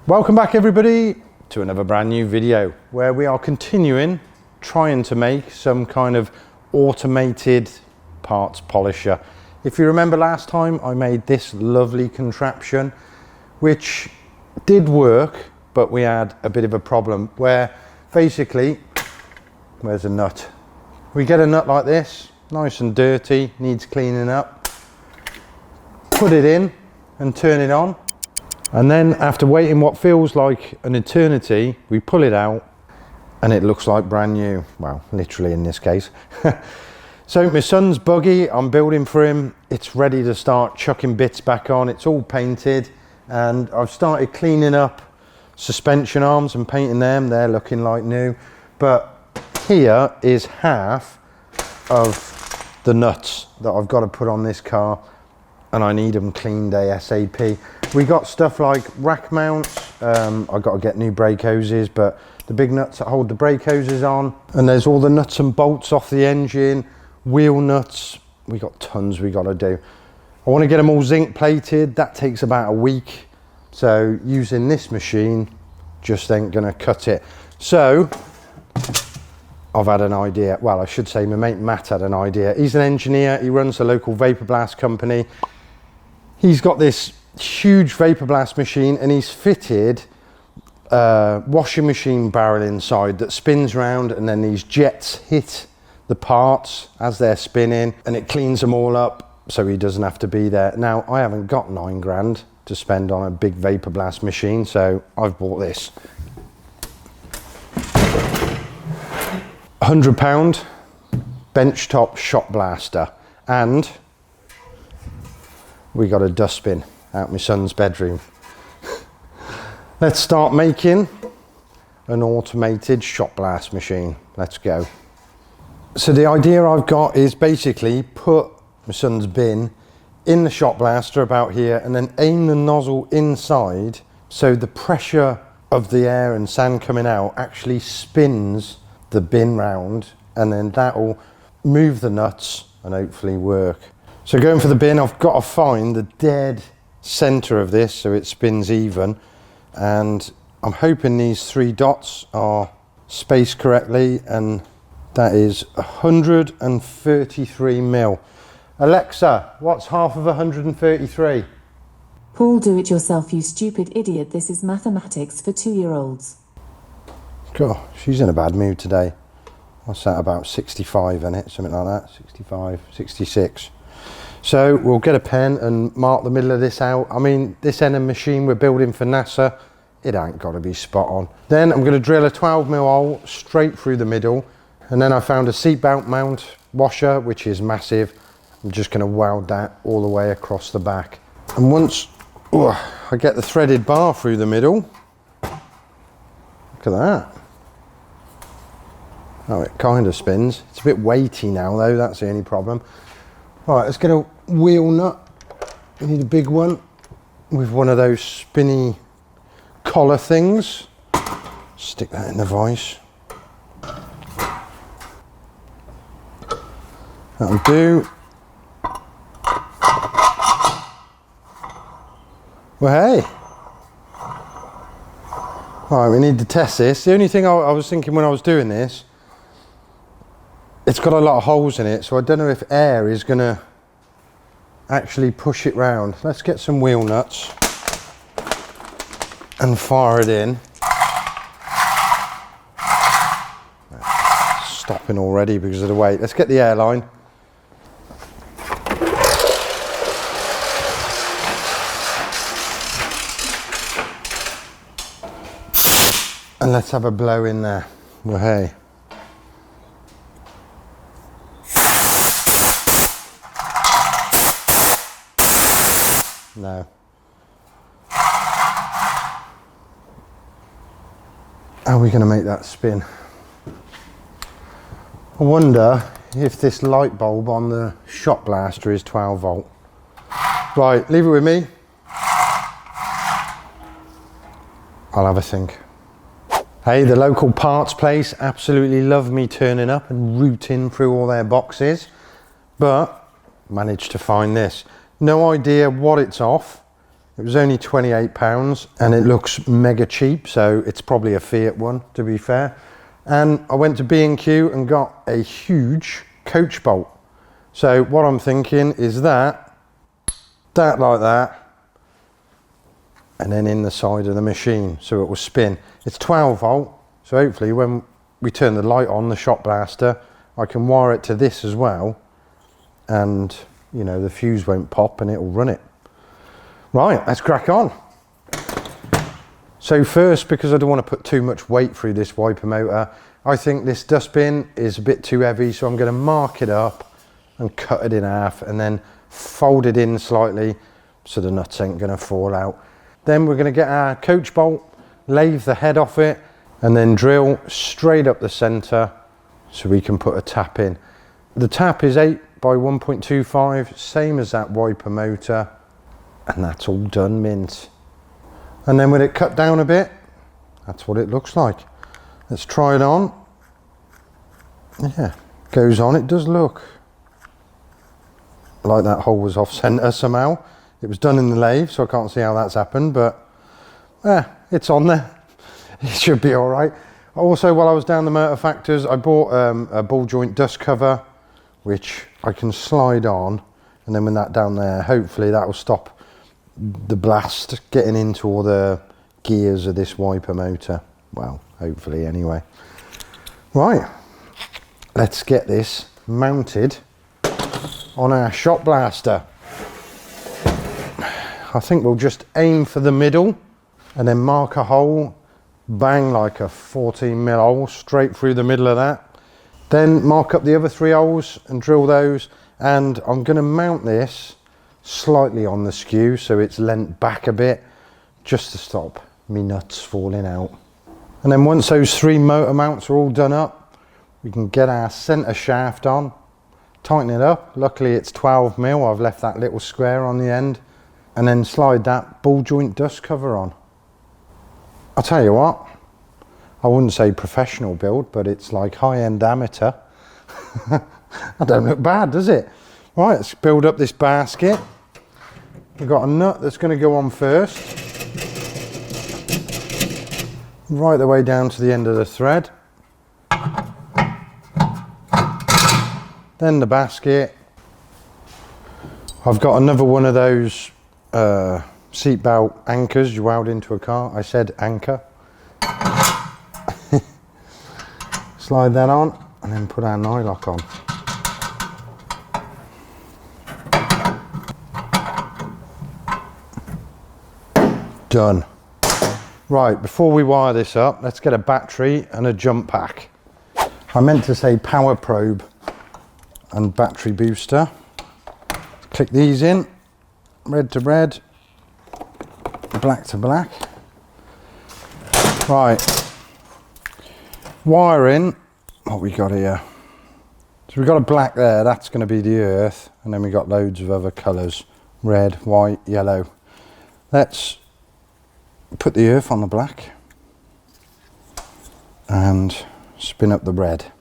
Welcome back everybody to another brand new video where we are continuing trying to make some kind of automated parts polisher. If you remember last time I made this lovely contraption which did work, but we had a bit of a problem where basically, where's a nut? We get a nut like this, nice and dirty, needs cleaning up, put it in and turn it on. And then after waiting what feels like an eternity, we pull it out and it looks like brand new. Well, literally in this case. So my son's buggy, I'm building for him. It's ready to start chucking bits back on. It's all painted and I've started cleaning up suspension arms and painting them. They're looking like new. But here is half of the nuts that I've got to put on this car and I need them cleaned ASAP. We got stuff like rack mounts. I've got to get new brake hoses, but the big nuts that hold the brake hoses on. And there's all the nuts and bolts off the engine, wheel nuts. We got tons we got to do. I want to get them all zinc plated. That takes about a week. So using this machine just ain't gonna cut it. So I've had an idea. Well, I should say my mate Matt had an idea. He's an engineer. He runs a local vapor blast company. He's got this huge vapor blast machine and he's fitted a washing machine barrel inside that spins round, and then these jets hit the parts as they're spinning and it cleans them all up so he doesn't have to be there. Now, I haven't got 9 grand to spend on a big vapor blast machine, so I've bought this. £100 benchtop shot blaster, and we got a dustbin out my son's bedroom. Let's start making an automated shot blast machine. Let's go. So the idea I've got is basically put my son's bin in the shot blaster about here and then aim the nozzle inside so the pressure of the air and sand coming out actually spins the bin round, and then that will move the nuts and hopefully work. So going for the bin, I've got to find the dead center of this so it spins even, and I'm hoping these 3 dots are spaced correctly, and that is 133 mil. Alexa, what's half of 133? Paul, do it yourself, you stupid idiot. This is mathematics for 2-year-olds. God, she's in a bad mood today. What's that, about 65 in it, something like that, 65, 66. So we'll get a pen and mark the middle of this out. I mean, this NM machine we're building for NASA, it ain't got to be spot on. Then I'm going to drill a 12 mil hole straight through the middle, and then I found a seatbelt mount washer, which is massive. I'm just going to weld that all the way across the back. And once I get the threaded bar through the middle, look at that. Oh, it kind of spins. It's a bit weighty now though, that's the only problem. All right, let's get a wheel nut. We need a big one with one of those spinny collar things. Stick that in the vise. That'll do. Well, hey. All right, we need to test this. The only thing I was thinking when I was doing this, it's got a lot of holes in it, so I don't know if air is gonna actually push it round. Let's get some wheel nuts and fire it in. Stopping already because of the weight. Let's get the airline. And let's have a blow in there. Well, hey. No. How are we going to make that spin? I wonder if this light bulb on the shot blaster is 12 volt. Right, leave it with me. I'll have a think. Hey, the local parts place absolutely love me turning up and rooting through all their boxes, but managed to find this. No idea what it's off. It It was only £28 and it looks mega cheap, so it's probably a Fiat one, to be fair. And I went to B&Q and got a huge coach bolt. So what I'm thinking is that like that, and then in the side of the machine, so it will spin. It's 12 volt, so hopefully when we turn the light on, the shot blaster, I can wire it to this as well, and you know, the fuse won't pop and it'll run it. Right, let's crack on. So first, because I don't want to put too much weight through this wiper motor, I think this dustbin is a bit too heavy, so I'm going to mark it up and cut it in half and then fold it in slightly so the nuts ain't going to fall out. Then we're going to get our coach bolt, lathe the head off it, and then drill straight up the centre so we can put a tap in. The tap is 8 by 1.25, same as that wiper motor. And that's all done mint. And then with it cut down a bit, that's what it looks like. Let's try it on. Yeah, goes on. It does look like that hole was off centre somehow. It was done in the lathe, so I can't see how that's happened, but it's on there. It should be all right. Also, while I was down the Motor Factors, I bought a ball joint dust cover, which I can slide on, and then with that down there, hopefully that will stop the blast getting into all the gears of this wiper motor. Well, hopefully anyway. Right, let's get this mounted on our shot blaster. I think we'll just aim for the middle and then mark a hole, bang like a 14mm hole straight through the middle of that. Then mark up the other 3 holes and drill those, and I'm going to mount this slightly on the skew so it's leant back a bit just to stop me nuts falling out. And then once those 3 motor mounts are all done up, we can get our centre shaft on, tighten it up. Luckily it's 12mm, I've left that little square on the end, and then slide that ball joint dust cover on. I'll tell you what, I wouldn't say professional build, but it's like high-end amateur. That don't look bad, does it? Right, let's build up this basket. We've got a nut that's going to go on first, right the way down to the end of the thread. Then the basket. I've got another one of those seatbelt anchors you weld into a car. I said anchor. Slide that on and then put our nylock on. Done. Right, before we wire this up, let's get a battery and a jump pack. I meant to say power probe and battery booster. Click these in, red to red, black to black. Right, wiring, what we got here? So we've got a black there, that's going to be the earth, and then we got loads of other colours, red, white, yellow. Let's put the earth on the black and spin up the red.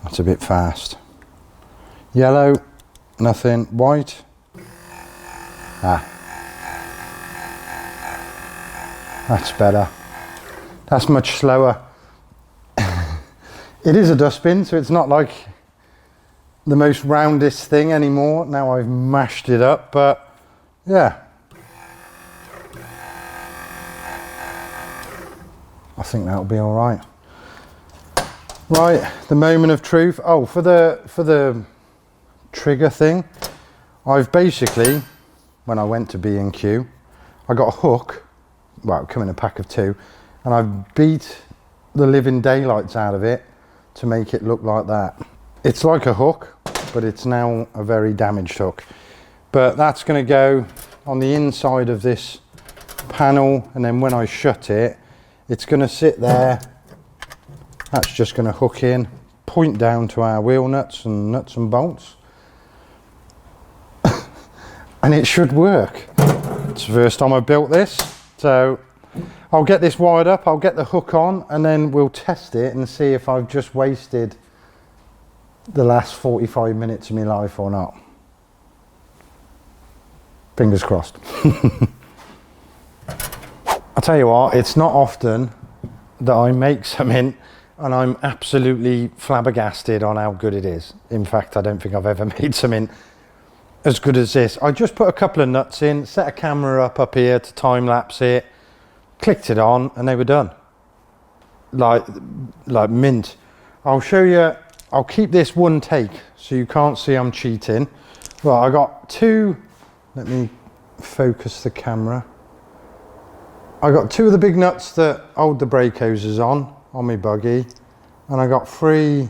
That's a bit fast. Yellow, nothing. White, that's better. That's much slower. It is a dustbin, so it's not like the most roundest thing anymore. Now I've mashed it up, but yeah. I think that'll be all right. Right, the moment of truth. Oh, for the trigger thing, I've basically, when I went to B&Q, I got a hook, well, it come in a pack of 2, and I've beat the living daylights out of it to make it look like that. It's like a hook, but it's now a very damaged hook. But that's going to go on the inside of this panel, and then when I shut it, it's going to sit there. That's just going to hook in, point down to our wheel nuts and bolts. And it should work. It's the first time I've built this, so I'll get this wired up, I'll get the hook on, and then we'll test it and see if I've just wasted the last 45 minutes of my life or not. Fingers crossed. I'll tell you what, it's not often that I make something and I'm absolutely flabbergasted on how good it is. In fact, I don't think I've ever made something as good as this. I just put a couple of nuts in, set a camera up here to time lapse it, clicked it on, and they were done. Like mint. I'll show you, I'll keep this one take so you can't see I'm cheating. Right, I got two, let me focus the camera. I got two of the big nuts that hold the brake hoses on my buggy, and I got 3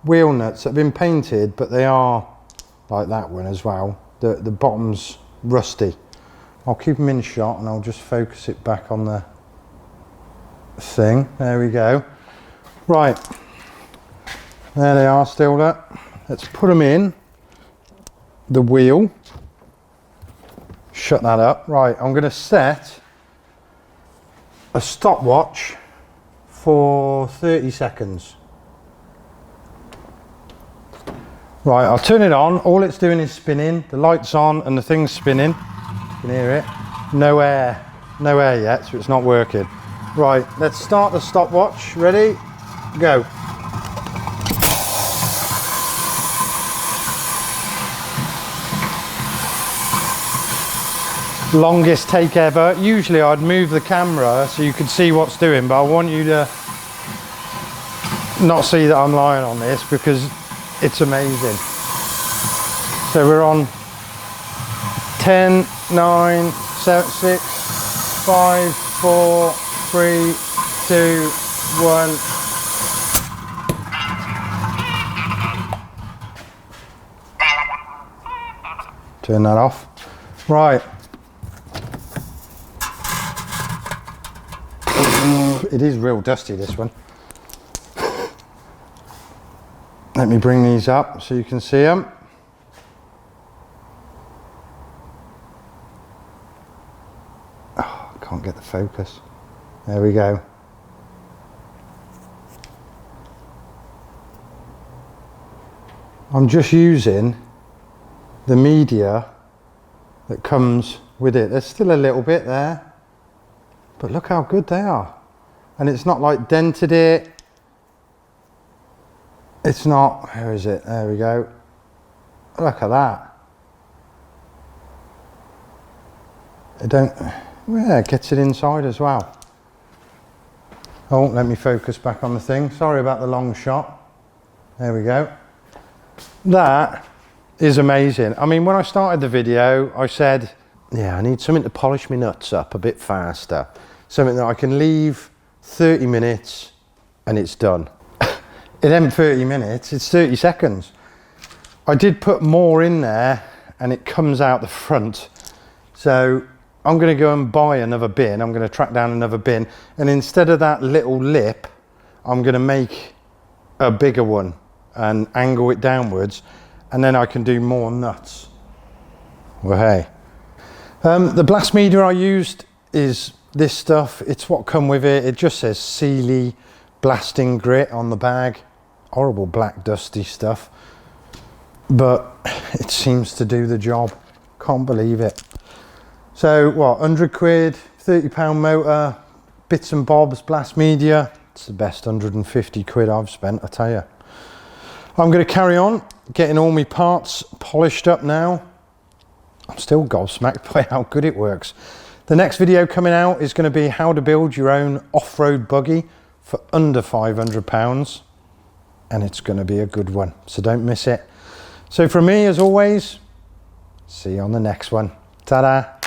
wheel nuts that have been painted, but they are like that one as well. The bottom's rusty. I'll keep them in shot and I'll just focus it back on the thing. There we go. Right, there they are still up. Let's put them in the wheel. Shut that up. Right, I'm going to set a stopwatch for 30 seconds. Right, I'll turn it on. All it's doing is spinning. The light's on and the thing's spinning. You can hear it. No air yet, so it's not working. Right, let's start the stopwatch. Ready? Go. Longest take ever. Usually I'd move the camera so you could see what's doing, but I want you to not see that I'm lying on this because it's amazing. So we're on 10, 9, 7, 6, 5, 4, 3, 2, 1. Turn that off. Right. It is real dusty, this one. Let me bring these up so you can see them. Oh, I can't get the focus. There we go. I'm just using the media that comes with it. There's still a little bit there, but look how good they are. And it's not like dented it. It's not, where is it? There we go. Look at that. It gets it inside as well. Oh, let me focus back on the thing. Sorry about the long shot. There we go. That is amazing. I mean, when I started the video, I said, yeah, I need something to polish my nuts up a bit faster. Something that I can leave 30 minutes and it's done. It ain't 30 minutes, it's 30 seconds. I did put more in there and it comes out the front. So I'm gonna go and buy another bin. I'm gonna track down another bin. And instead of that little lip, I'm gonna make a bigger one and angle it downwards. And then I can do more nuts. Well, hey. The blast media I used is this stuff. It's what come with it. It just says Sealy blasting grit on the bag. Horrible black dusty stuff, but it seems to do the job. Can't believe it. So what, 100 quid, 30 pound motor, bits and bobs, blast media. It's the best 150 quid I've spent, I tell you. I'm going to carry on getting all my parts polished up now. I'm still gobsmacked by how good it works. The next video coming out is going to be how to build your own off-road buggy for under £500. And it's going to be a good one, so don't miss it. So from me, as always, see you on the next one. Ta-da!